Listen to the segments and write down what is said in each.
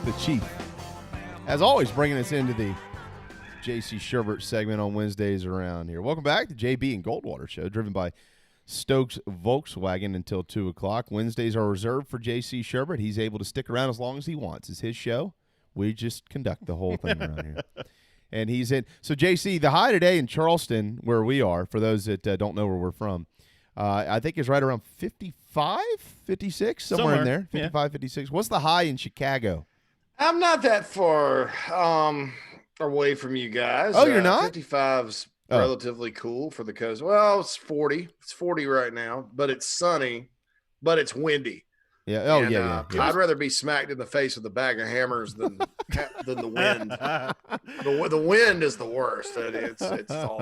the Chief. As always, bringing us into the JC Shurburtt segment on Wednesdays around here. Welcome back to JB and Goldwater Show, driven by Stokes Volkswagen until 2 o'clock. Wednesdays are reserved for JC Shurburtt. He's able to stick around as long as he wants. It's his show. We just conduct the whole thing around here. And he's in. So, JC, the high today in Charleston, where we are, for those that don't know where we're from, I think is right around 55, 56, somewhere in there, 55, 56. What's the high in Chicago? I'm not that far away from you guys. Oh, you're not? 55's relatively cool for the coast. Well, it's 40. It's 40 right now, but it's sunny, but it's windy. Yeah. Oh, and, yeah. I'd rather be smacked in the face with a bag of hammers than the wind. The wind is the worst. It's awful.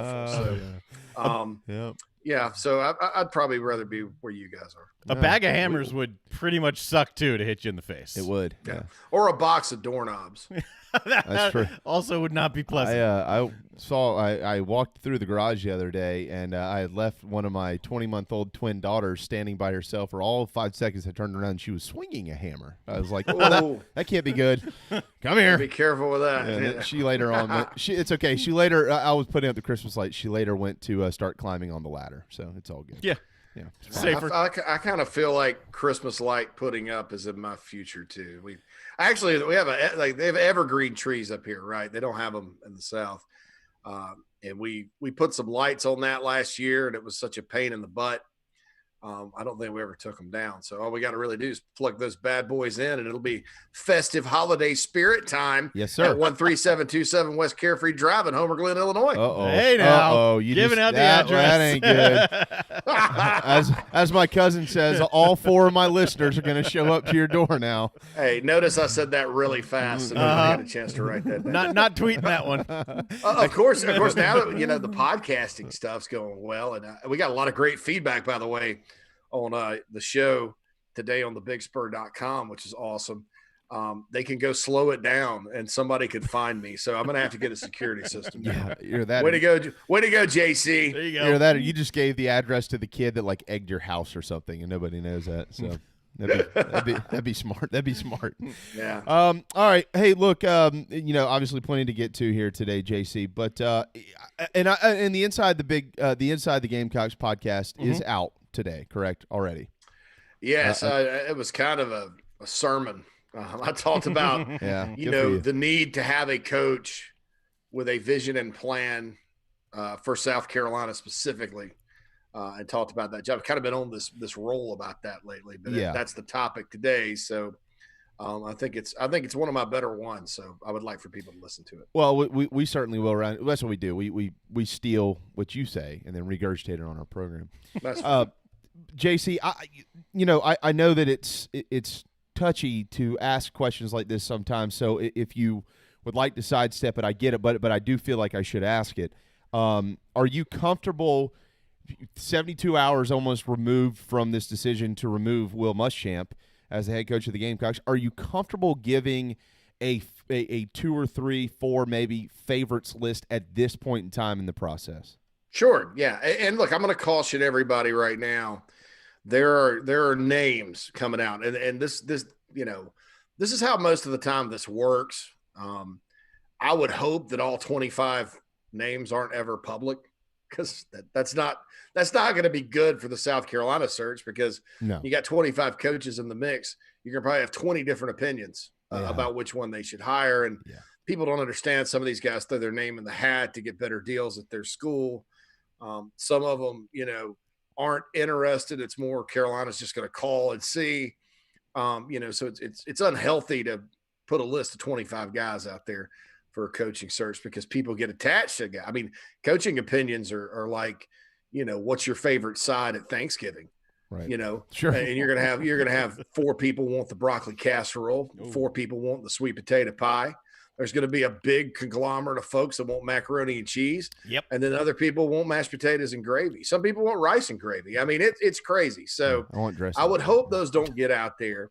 So, yeah. So I'd probably rather be where you guys are. A bag of hammers would pretty much suck too to hit you in the face. It would. Yeah. Or a box of doorknobs. That's true. Also would not be pleasant. I walked through the garage the other day, and I had left one of my 20-month-old twin daughters standing by herself for all 5 seconds. I turned around, and she was swinging a hammer. I was like, oh, that can't be good. Come here. Be careful with that. And she later on, it's okay. She later, I was putting up the Christmas lights. She later went to start climbing on the ladder, so it's all good. Yeah. Yeah, safer. I kind of feel like Christmas light putting up is in my future too. We have they have evergreen trees up here, right? They don't have them in the South, and we put some lights on that last year, and it was such a pain in the butt. I don't think we ever took them down. So all we got to really do is plug those bad boys in, and it'll be festive holiday spirit time. Yes, sir. At 13727 West Carefree Drive in Homer Glen, Illinois. Uh-oh. Hey, now. Uh-oh. Giving out the address. That ain't good. As my cousin says, all 4 of my listeners are going to show up to your door now. Hey, notice I said that really fast, and nobody had a chance to write that down. Not tweeting that one. Of course. Now that the podcasting stuff's going well, and we got a lot of great feedback, by the way, on the show today on TheBigSpur.com, which is awesome. They can go slow it down, and somebody could find me. So I'm going to have to get a security system. Yeah, you're that. Way to go, JC. There you go. You're that. Or you just gave the address to the kid that egged your house or something, and nobody knows that. So that'd be smart. That'd be smart. Yeah. All right. Hey, look. Obviously plenty to get to here today, JC. But and the Inside the Gamecocks podcast is out today. Correct already. Yes. It was kind of a sermon. I talked about the need to have a coach with a vision and plan for South Carolina specifically. And talked about that job. I've kind of been on this roll about that lately, but that's the topic today. So I think it's one of my better ones. So I would like for people to listen to it. Well, we certainly will. That's what we do. We steal what you say and then regurgitate it on our program. That's JC, I know that it's touchy to ask questions like this sometimes. So if you would like to sidestep it, I get it. But I do feel like I should ask it. Are you comfortable? 72 hours almost removed from this decision to remove Will Muschamp as the head coach of the Gamecocks. Are you comfortable giving a 2 or 3, 4 maybe favorites list at this point in time in the process? Sure. Yeah. And look, I'm going to caution everybody right now. There are names coming out, and this is how most of the time this works. I would hope that all 25 names aren't ever public, because that's not going to be good for the South Carolina search, because you got 25 coaches in the mix. You're going to probably have 20 different opinions about which one they should hire. And people don't understand, some of these guys throw their name in the hat to get better deals at their school. Some of them, aren't interested. It's more Carolina's just going to call and see, so it's unhealthy to put a list of 25 guys out there for a coaching search, because people get attached to a guy. I mean, coaching opinions are like, what's your favorite side at Thanksgiving? Right. Sure. And you're going to have 4 people want the broccoli casserole, 4 people want the sweet potato pie. There's going to be a big conglomerate of folks that want macaroni and cheese. Yep. And then other people want mashed potatoes and gravy. Some people want rice and gravy. I mean, it's crazy. So I would hope those don't get out there.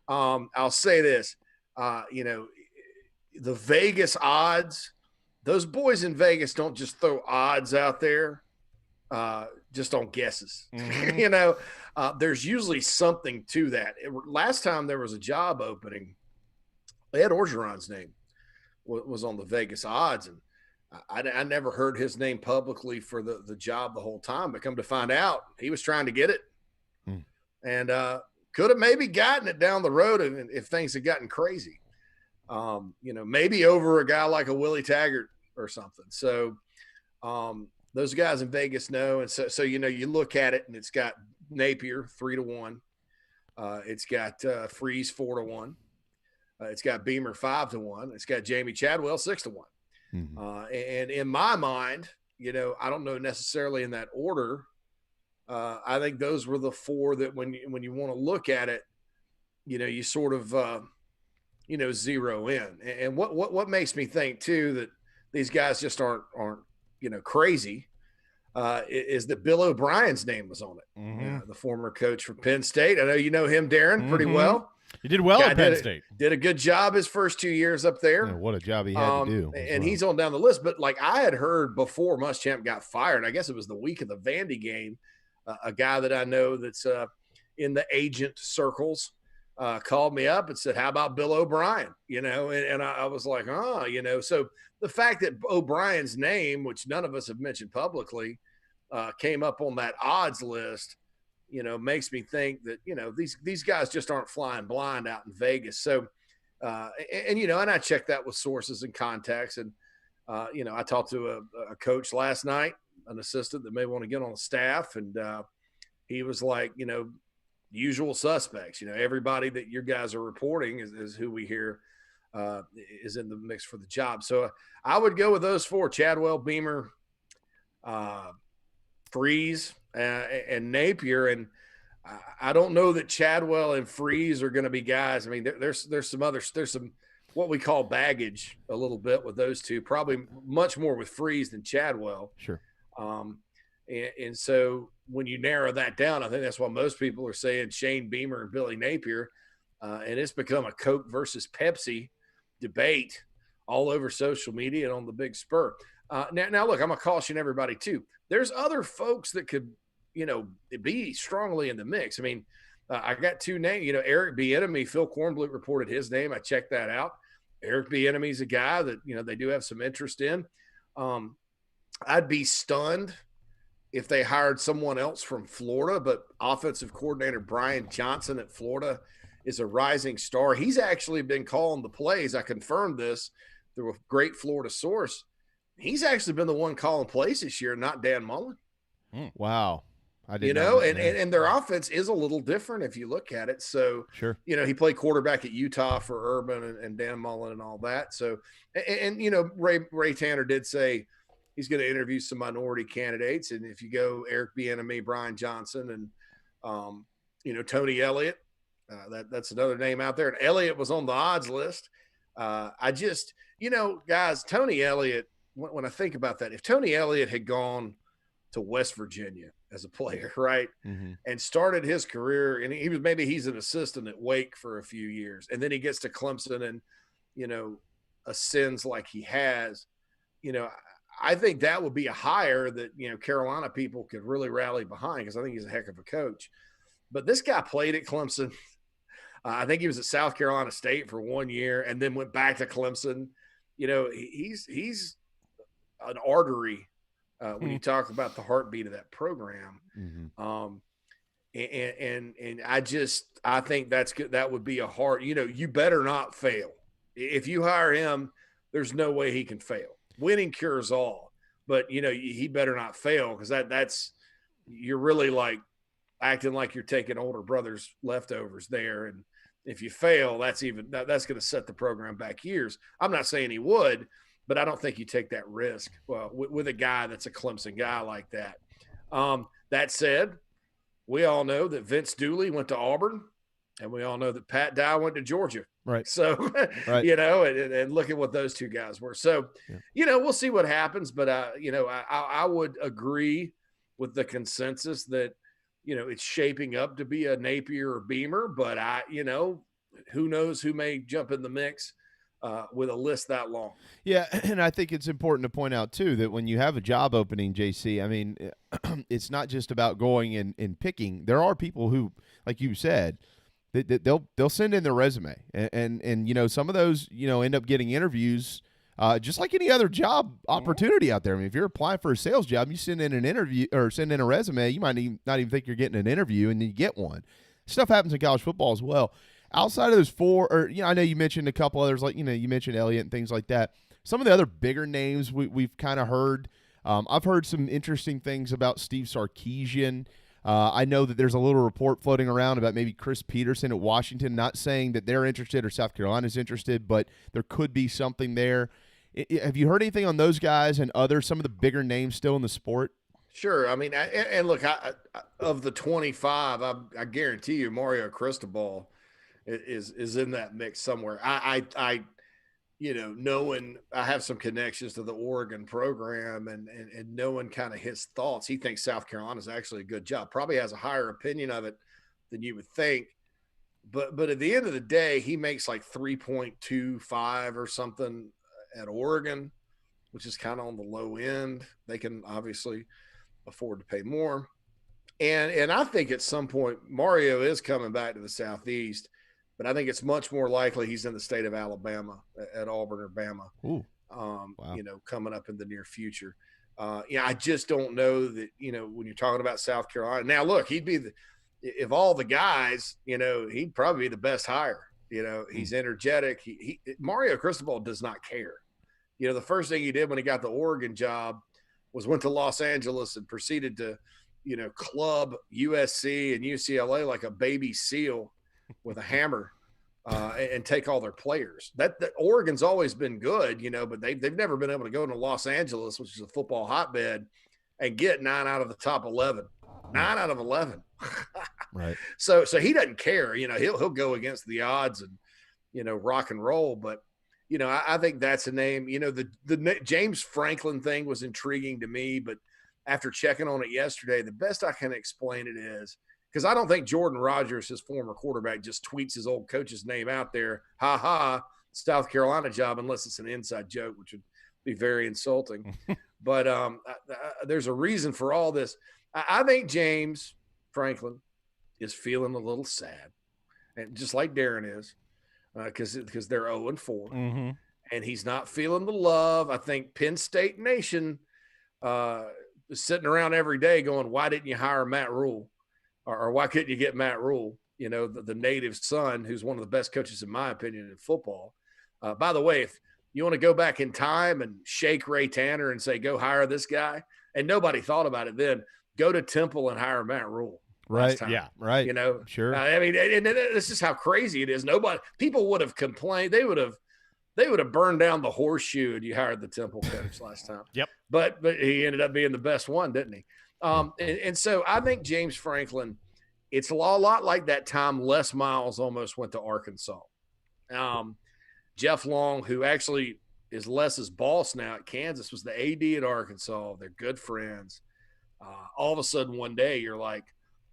I'll say this, the Vegas odds, those boys in Vegas don't just throw odds out there just on guesses. There's usually something to that. Last time there was a job opening, Ed Orgeron's name was on the Vegas odds, and I never heard his name publicly for the job the whole time. But come to find out, he was trying to get it, and could have maybe gotten it down the road if things had gotten crazy. Maybe over a guy like a Willie Taggart or something. So those guys in Vegas know. And so you look at it and it's got Napier 3-1. It's got Freeze 4-1. It's got Beamer 5-1. It's got Jamie Chadwell 6-1. And in my mind, I don't know necessarily in that order. I think those were the four that when you want to look at it, you sort of, zero in. And what makes me think too that these guys just aren't crazy is that Bill O'Brien's name was on it. The former coach for Penn State. I know you know him, Darren, pretty well. He did well at Penn State. Did a good job his first 2 years up there. Yeah, what a job he had to do. And he's on down the list. But like I had heard before Muschamp got fired, I guess it was the week of the Vandy game, a guy that I know that's in the agent circles called me up and said, how about Bill O'Brien? And I was like, so the fact that O'Brien's name, which none of us have mentioned publicly, came up on that odds list, makes me think that, these guys just aren't flying blind out in Vegas. So, and I checked that with sources and contacts. And, I talked to a coach last night, an assistant that may want to get on the staff. And he was like, usual suspects, everybody that your guys are reporting is who we hear is in the mix for the job. So I would go with those four: Chadwell, Beamer, Freeze, and Napier. And I don't know that Chadwell and Freeze are going to be guys. I mean, there's some what we call baggage a little bit with those two, probably much more with Freeze than Chadwell. Sure. And so when you narrow that down, I think that's why most people are saying Shane Beamer and Billy Napier. And it's become a Coke versus Pepsi debate all over social media and on the Big Spur. Now look, I'm going to caution everybody too. There's other folks that could, be strongly in the mix. I mean, I got two names, Eric Bieniemy, Phil Kornblut reported his name. I checked that out. Eric Bieniemy is a guy that, they do have some interest in. I'd be stunned if they hired someone else from Florida, but offensive coordinator Brian Johnson at Florida is a rising star. He's actually been calling the plays. I confirmed this through a great Florida source. He's actually been the one calling plays this year, not Dan Mullen. Wow. I didn't know. And their offense is a little different if you look at it. So, sure. He played quarterback at Utah for Urban and Dan Mullen and all that. So, and Ray Tanner did say he's going to interview some minority candidates. And if you go Eric Bieniemy, Brian Johnson, and, Tony Elliott, that's another name out there. And Elliott was on the odds list. I just, guys, Tony Elliott, when I think about that, if Tony Elliott had gone to West Virginia as a player, right, and started his career, and he's an assistant at Wake for a few years, and then he gets to Clemson and, ascends like he has, I think that would be a hire that, Carolina people could really rally behind because I think he's a heck of a coach. But this guy played at Clemson. I think he was at South Carolina State for 1 year and then went back to Clemson. He's an artery when you talk about the heartbeat of that program. And I think that's good. That would be a hard, you better not fail. If you hire him, there's no way he can fail. Winning cures all, but he better not fail because that's you're really like acting like you're taking older brother's leftovers there. And if you fail, that's going to set the program back years. I'm not saying he would, but I don't think you take that risk with a guy that's a Clemson guy like that. That said, we all know that Vince Dooley went to Auburn, and we all know that Pat Dye went to Georgia. Right. So, right. And look at what those two guys were. So, we'll see what happens. But, I would agree with the consensus that, it's shaping up to be a Napier or Beamer. But, who knows who may jump in the mix with a list that long. Yeah, and I think it's important to point out, too, that when you have a job opening, JC, I mean, it's not just about going and picking. There are people who, like you said, they'll send in their resume, and you know, some of those, you know, end up getting interviews. Just like any other job opportunity out there. I mean, if you're applying for a sales job, you send in an interview or send in a resume, you might not even think you're getting an interview, and then you get one. Stuff happens in college football as well. Outside of those four, or you know, I know you mentioned a couple others, like, you know, you mentioned Elliott and things like that. Some of the other bigger names we've kind of heard. I've heard some interesting things about Steve Sarkisian. I know that there's a little report floating around about maybe Chris Peterson at Washington, not saying that they're interested or South Carolina's interested, but there could be something there. Have you heard anything on those guys and some of the bigger names still in the sport? Sure. I mean, and look, of the 25, I guarantee you Mario Cristobal is in that mix somewhere. I you know, knowing I have some connections to the Oregon program and knowing kind of his thoughts, he thinks South Carolina is actually a good job. Probably has a higher opinion of it than you would think. But at the end of the day, he makes like 3.25 or something at Oregon, which is kind of on the low end. They can obviously afford to pay more. And I think at some point Mario is coming back to the Southeast, but I think it's much more likely he's in the state of Alabama at Auburn or Bama. Wow. You know, coming up in the near future. Yeah, I just don't know that, you know, when you're talking about South Carolina. Now, look, he'd be if all the guys, you know, he'd probably be the best hire. You know, he's energetic. Mario Cristobal does not care. You know, the first thing he did when he got the Oregon job was went to Los Angeles and proceeded to, you know, club USC and UCLA like a baby seal with a hammer and take all their players. That Oregon's always been good, you know, but they've never been able to go to Los Angeles, which is a football hotbed, and get 9 out of the top 11. 9 out of 11. Right. So he doesn't care. You know, he'll go against the odds and, you know, rock and roll. But, you know, I think that's a name. You know, the James Franklin thing was intriguing to me, but after checking on it yesterday, the best I can explain it is, because I don't think Jordan Rodgers, his former quarterback, just tweets his old coach's name out there, ha ha, South Carolina job, unless it's an inside joke, which would be very insulting. But there's a reason for all this. I think James Franklin is feeling a little sad, and just like Darren is, because they're 0-4, and he's not feeling the love. I think Penn State Nation is sitting around every day going, "Why didn't you hire Matt Rule, or why couldn't you get Matt Rule?" You know, the native son, who's one of the best coaches in my opinion in football. By the way, if you want to go back in time and shake Ray Tanner and say, "Go hire this guy," and nobody thought about it then. Go to Temple and hire Matt Rule. Right. Time. Yeah. Right. You know, sure. I mean, and this is how crazy it is. People would have complained. They would have burned down the horseshoe and you hired the Temple coach last time. Yep. But he ended up being the best one, didn't he? And so I think James Franklin, it's a lot like that time Les Miles almost went to Arkansas. Jeff Long, who actually is Les's boss now at Kansas, was the AD at Arkansas. They're good friends. All of a sudden one day you're like,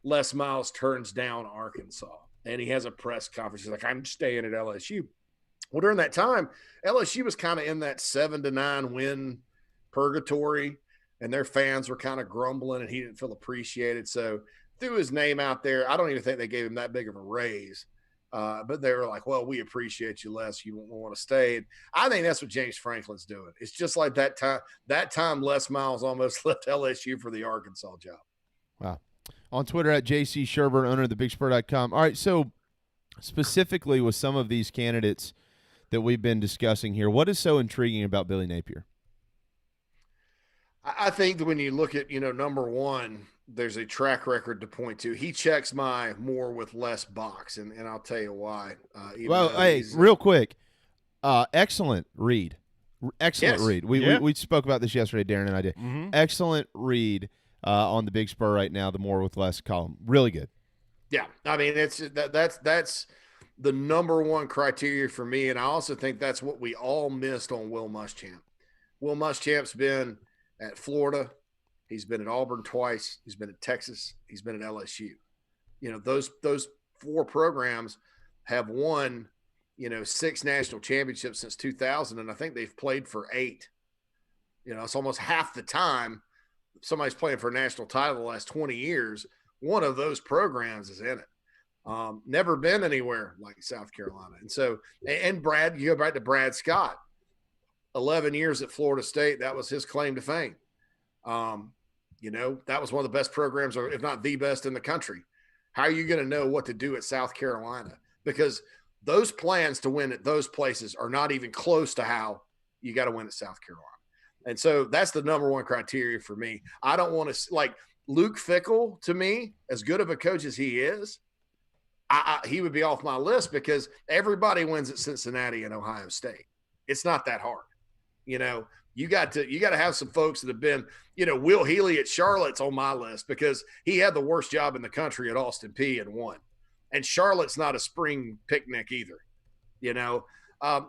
Les Miles turns down Arkansas and he has a press conference. He's like, "I'm staying at LSU." Well, during that time, LSU was kind of in that 7-9 win purgatory and their fans were kind of grumbling and he didn't feel appreciated. So threw his name out there. I don't even think they gave him that big of a raise. But they were like, "Well, we appreciate you, Les. You won't want to stay." And I think that's what James Franklin's doing. It's just like that time Les Miles almost left LSU for the Arkansas job. Wow. On Twitter at JC Shurburtt, owner of TheBigSpur.com. All right, so specifically with some of these candidates that we've been discussing here, what is so intriguing about Billy Napier? I think that when you look at, you know, number one, there's a track record to point to. He checks my more with less box, and I'll tell you why. Well, hey, real quick, excellent read. Excellent read. We spoke about this yesterday, Darren and I did. Excellent read on the Big Spur right now, the more with less column. Really good. Yeah, I mean, that's the number one criteria for me, and I also think that's what we all missed on Will Muschamp. Will Muschamp's been at Florida. He's been at Auburn twice. He's been at Texas. He's been at LSU. You know, those 4 programs have won, you know, 6 national championships since 2000, and I think they've played for 8. You know, it's almost half the time somebody's playing for a national title the last 20 years. One of those programs is in it. Never been anywhere like South Carolina. And so, and Brad, you go back to Brad Scott, 11 years at Florida State. That was his claim to fame. That was one of the best programs, or if not the best in the country. How are you going to know what to do at South Carolina? Because those plans to win at those places are not even close to how you got to win at South Carolina. And so that's the number one criteria for me. I don't want to, like, Luke Fickell, to me, as good of a coach as he is, he would be off my list because everybody wins at Cincinnati and Ohio State. It's not that hard. You got to have some folks that have been, Will Healy at Charlotte's on my list because he had the worst job in the country at Austin Peay and won. And Charlotte's not a spring picnic either,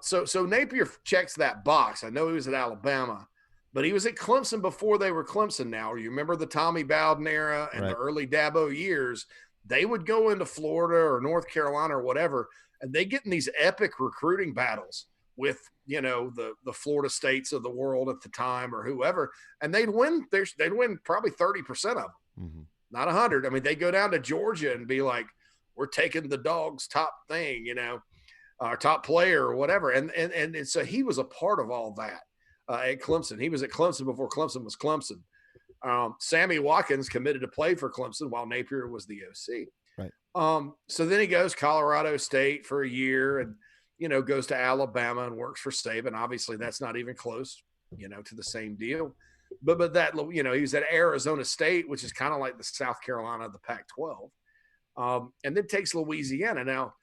So Napier checks that box. I know he was at Alabama, but he was at Clemson before they were Clemson now. You remember the Tommy Bowden era and the early Dabo years. They would go into Florida or North Carolina or whatever, and they get in these epic recruiting battles with, the Florida States of the world at the time or whoever, and they'd win probably 30% of them, not 100. I mean, they go down to Georgia and be like, we're taking the dog's top thing, our top player or whatever. And so he was a part of all that at Clemson. He was at Clemson before Clemson was Clemson. Sammy Watkins committed to play for Clemson while Napier was the OC. Right. So then he goes Colorado State for a year and, goes to Alabama and works for Saban. Obviously that's not even close, to the same deal. But that, he was at Arizona State, which is kind of like the South Carolina of the Pac-12. And then takes Louisiana. Now,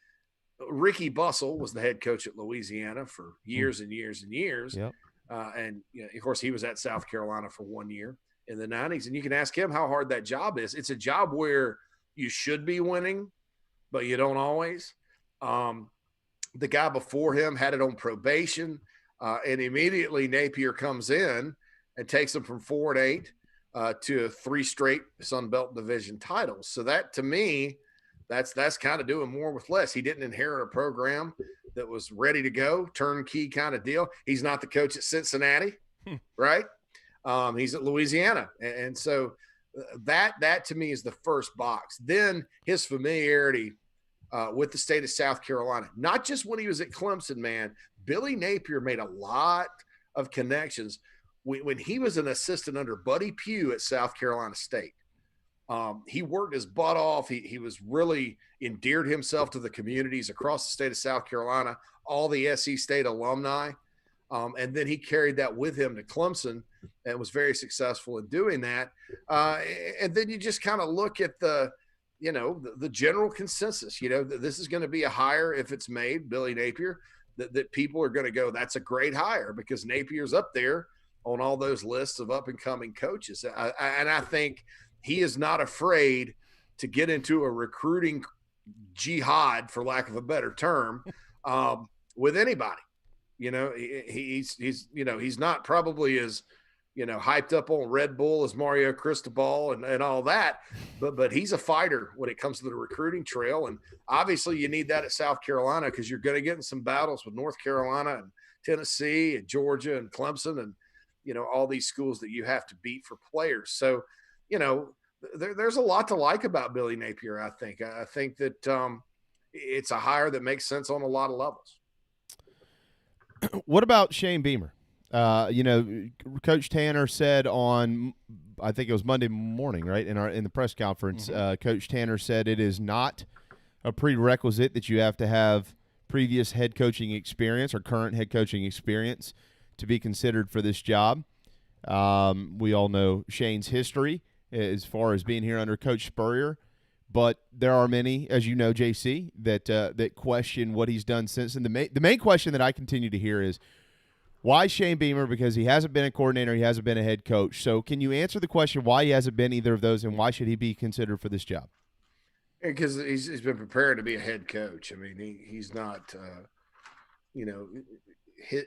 Ricky Bussell was the head coach at Louisiana for years and years and years. Yep. And, of course, he was at South Carolina for 1 year in the 90s. And you can ask him how hard that job is. It's a job where you should be winning, but you don't always. The guy before him had it on probation, and immediately Napier comes in and takes him from 4-8 to 3 straight Sun Belt Division titles. So that, to me, that's kind of doing more with less. He didn't inherit a program that was ready to go, turnkey kind of deal. He's not the coach at Cincinnati, right? He's at Louisiana. And so that to me is the first box. Then his familiarity with the state of South Carolina, not just when he was at Clemson, man. Billy Napier made a lot of connections when he was an assistant under Buddy Pugh at South Carolina State. He worked his butt off. He was really endeared himself to the communities across the state of South Carolina, all the SC State alumni. And then he carried that with him to Clemson and was very successful in doing that. And then you just kind of look at the general consensus, this is going to be a hire if it's made, Billy Napier, that people are going to go, that's a great hire because Napier's up there on all those lists of up and coming coaches. And I think he is not afraid to get into a recruiting jihad, for lack of a better term, with anybody. He's not probably as, hyped up on Red Bull as Mario Cristobal and all that, but he's a fighter when it comes to the recruiting trail. And obviously you need that at South Carolina because you're going to get in some battles with North Carolina and Tennessee and Georgia and Clemson and, all these schools that you have to beat for players. So, there's a lot to like about Billy Napier. I think that it's a hire that makes sense on a lot of levels. What about Shane Beamer? Coach Tanner said on, I think it was Monday morning, right, in the press conference, Coach Tanner said it is not a prerequisite that you have to have previous head coaching experience or current head coaching experience to be considered for this job. We all know Shane's history as far as being here under Coach Spurrier, but there are many, as you know, JC, that question what he's done since. And the main question that I continue to hear is, why Shane Beamer? Because he hasn't been a coordinator, he hasn't been a head coach. So can you answer the question why he hasn't been either of those, and why should he be considered for this job? Because he's been prepared to be a head coach. I mean, he's not,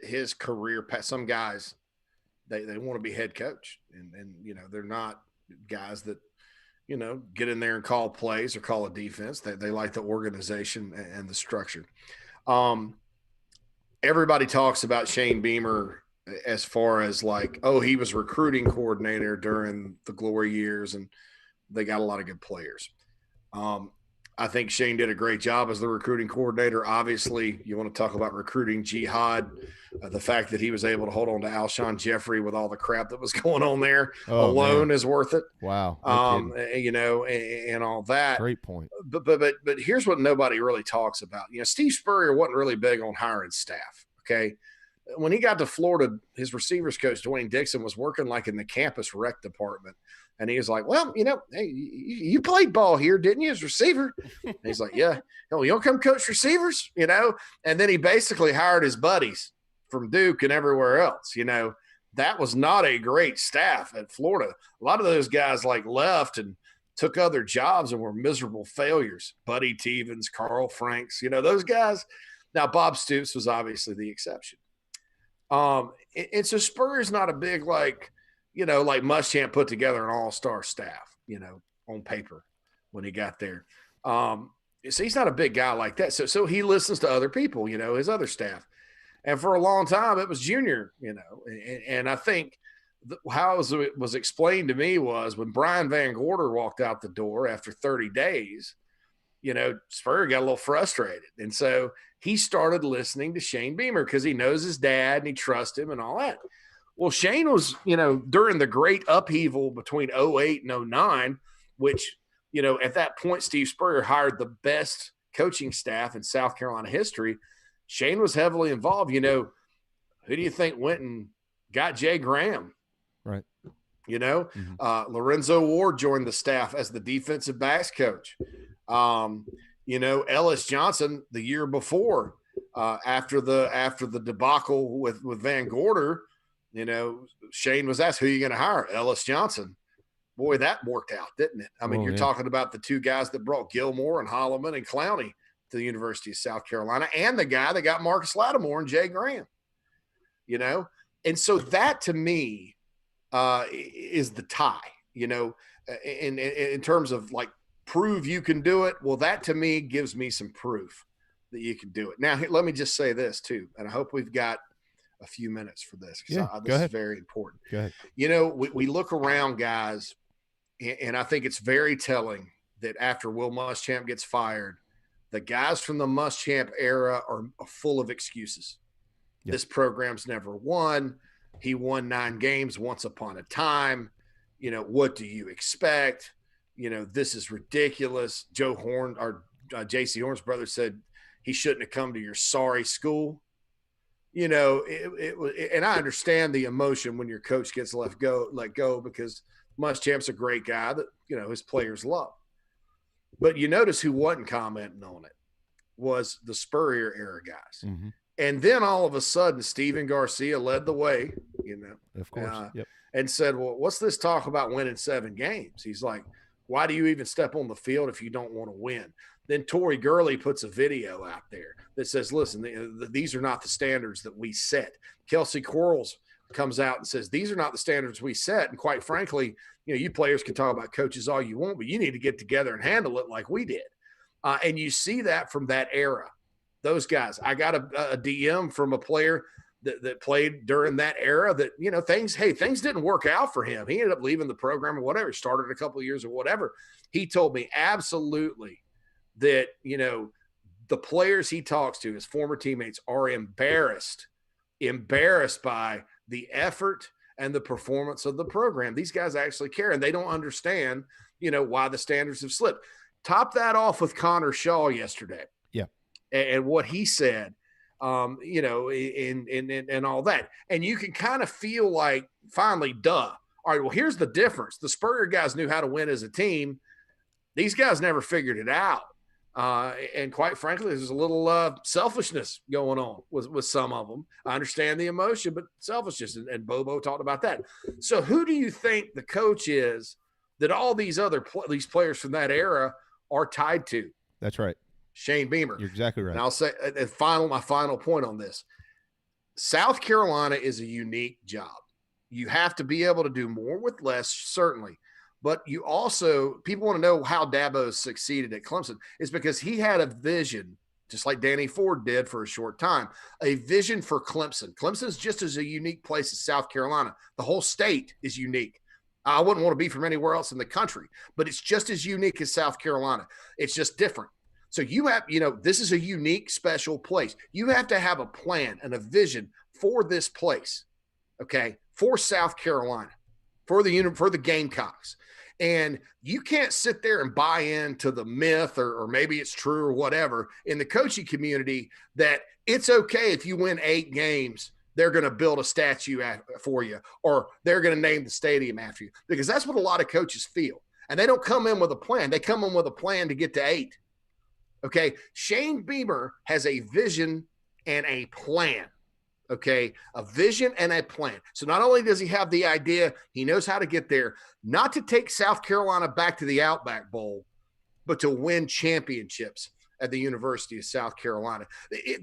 his career. Some guys, they want to be head coach, and they're not guys that get in there and call plays or call a defense. They like the organization and the structure. Everybody talks about Shane Beamer as far as like, oh, he was recruiting coordinator during the glory years and they got a lot of good players. I think Shane did a great job as the recruiting coordinator. Obviously, you want to talk about recruiting jihad. The fact that he was able to hold on to Alshon Jeffrey with all the crap that was going on there alone is worth it. Wow. No you know, and all that. Great point. But here's what nobody really talks about. You know, Steve Spurrier wasn't really big on hiring staff. Okay. When he got to Florida, his receivers coach, Dwayne Dixon, was working like in the campus rec department. And he was like, well, you know, hey, you played ball here, didn't you, as receiver? And he's like, yeah. Oh, you don't come coach receivers, you know? And then he basically hired his buddies from Duke and everywhere else, you know. That was not a great staff at Florida. A lot of those guys like left and took other jobs and were miserable failures. Buddy Tevens, Carl Franks, you know, those guys. Now, Bob Stoops was obviously the exception. And so Spurrier's not a big, like, you know, like Muschamp put together an all-star staff, you know, on paper when he got there. So he's not a big guy like that. So he listens to other people, you know, his other staff. And for a long time, it was Junior, you know. And I think how it was explained to me was when Brian Van Gorder walked out the door after 30 days, you know, Spurrier got a little frustrated. And so he started listening to Shane Beamer because he knows his dad and he trusts him and all that. Well, Shane was, you know, during the great upheaval between 08 and 09, which, you know, at that point, Steve Spurrier hired the best coaching staff in South Carolina history. Shane was heavily involved. You know, who do you think went and got Jay Graham? Right. You know, Lorenzo Ward joined the staff as the defensive backs coach. You know, Ellis Johnson the year before, after the debacle with Van Gorder, you know, Shane was asked, who are you going to hire? Ellis Johnson. Boy, that worked out, didn't it? I mean, you're talking about the two guys that brought Gilmore and Holloman and Clowney to the University of South Carolina, and the guy that got Marcus Lattimore and Jay Graham, you know? And so that to me is the tie, you know, in terms of like prove you can do it. Well, that to me gives me some proof that you can do it. Now, let me just say this too, and I hope we've got a few minutes for this because this is very important. Go ahead. You know, we look around, guys, and I think it's very telling that after Will Muschamp gets fired, the guys from the Muschamp era are full of excuses. Yep. This program's never won. He won 9 games once upon a time. You know, what do you expect? You know, this is ridiculous. Joe Horn, or J.C. Horn's brother, said he shouldn't have come to your sorry school. You know, and I understand the emotion when your coach gets let go because Muschamp's a great guy that, you know, his players love. But you notice who wasn't commenting on it was the Spurrier era guys. Mm-hmm. And then all of a sudden, Steven Garcia led the way, you know, of course, and said, well, what's this talk about winning 7 games? He's like, why do you even step on the field if you don't want to win? Then Tory Gurley puts a video out there that says, listen, these are not the standards that we set. Kelsey Quarles comes out and says, these are not the standards we set. And quite frankly, you know, you players can talk about coaches all you want, but you need to get together and handle it like we did. And you see that from that era. Those guys. I got a DM from a player that played during that era that, you know, things didn't work out for him. He ended up leaving the program or whatever. He started a couple of years or whatever. He told me absolutely that, you know, the players he talks to, his former teammates, are embarrassed by the effort and the performance of the program. These guys actually care, and they don't understand, you know, why the standards have slipped. Top that off with Connor Shaw yesterday. Yeah. And what he said, you know, and all that. And you can kind of feel like, finally, duh. All right, well, here's the difference. The Spurrier guys knew how to win as a team. These guys never figured it out. And quite frankly, there's a little selfishness going on with some of them. I understand the emotion, but selfishness, and Bobo talked about that. So who do you think the coach is that all these other these players from that era are tied to? That's right. Shane Beamer. You're exactly right. And I'll say my final point on this. South Carolina is a unique job. You have to be able to do more with less, certainly. But you also, people want to know how Dabo succeeded at Clemson. It's because he had a vision, just like Danny Ford did for a short time, a vision for Clemson. Clemson is just as a unique place as South Carolina. The whole state is unique. I wouldn't want to be from anywhere else in the country, but it's just as unique as South Carolina. It's just different. So you have, this is a unique, special place. You have to have a plan and a vision for this place, okay, for South Carolina, for the Gamecocks. And you can't sit there and buy into the myth, or maybe it's true or whatever, in the coaching community that it's okay if you win 8 games, they're going to build a statue for you, or they're going to name the stadium after you, because that's what a lot of coaches feel. And they don't come in with a plan. They come in with a plan to get to 8. Okay. Shane Beamer has a vision and a plan. Okay. A vision and a plan. So not only does he have the idea, he knows how to get there, not to take South Carolina back to the Outback Bowl, but to win championships at the University of South Carolina.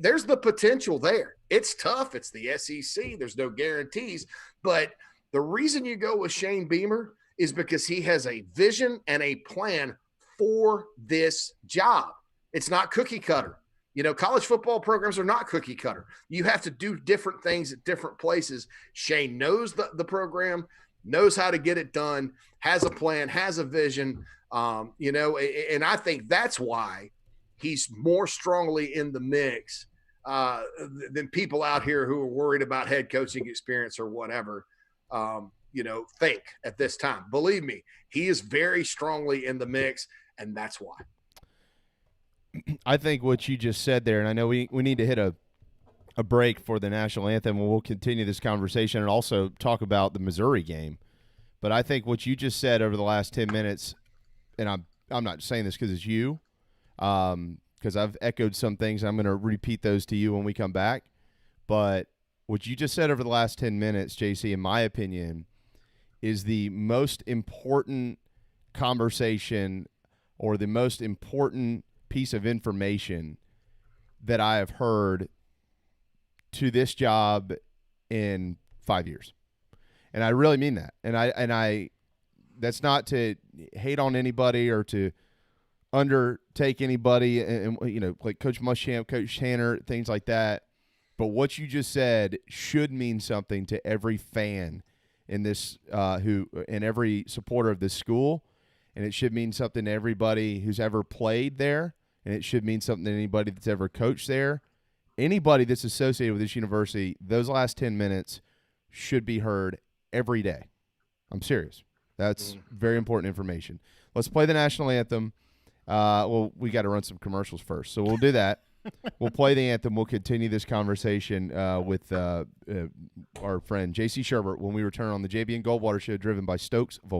There's the potential there. It's tough. It's the SEC. There's no guarantees. But the reason you go with Shane Beamer is because he has a vision and a plan for this job. It's not cookie cutter. College football programs are not cookie cutter. You have to do different things at different places. Shane knows the program, knows how to get it done, has a plan, has a vision, and I think that's why he's more strongly in the mix than people out here who are worried about head coaching experience or whatever, think at this time. Believe me, he is very strongly in the mix, and that's why. I think what you just said there, and I know we need to hit a break for the national anthem, and we'll continue this conversation and also talk about the Missouri game. But I think what you just said over the last 10 minutes, and I'm not saying this because it's you, because I've echoed some things. I'm going to repeat those to you when we come back. But what you just said over the last 10 minutes, JC, in my opinion, is the most important conversation or the most important piece of information that I have heard to this job in 5 years. And I really mean that. And I that's not to hate on anybody or to undertake anybody, and like Coach Muschamp, Coach Tanner, things like that. But what you just said should mean something to every fan in this and every supporter of this school, and it should mean something to everybody who's ever played there, and it should mean something to anybody that's ever coached there. Anybody that's associated with this university, those last 10 minutes should be heard every day. I'm serious. That's very important information. Let's play the national anthem. Well, we got to run some commercials first, so we'll do that. We'll play the anthem. We'll continue this conversation with our friend J.C. Shurburtt when we return on the JB and Goldwater Show, driven by Stokes Volkswagen.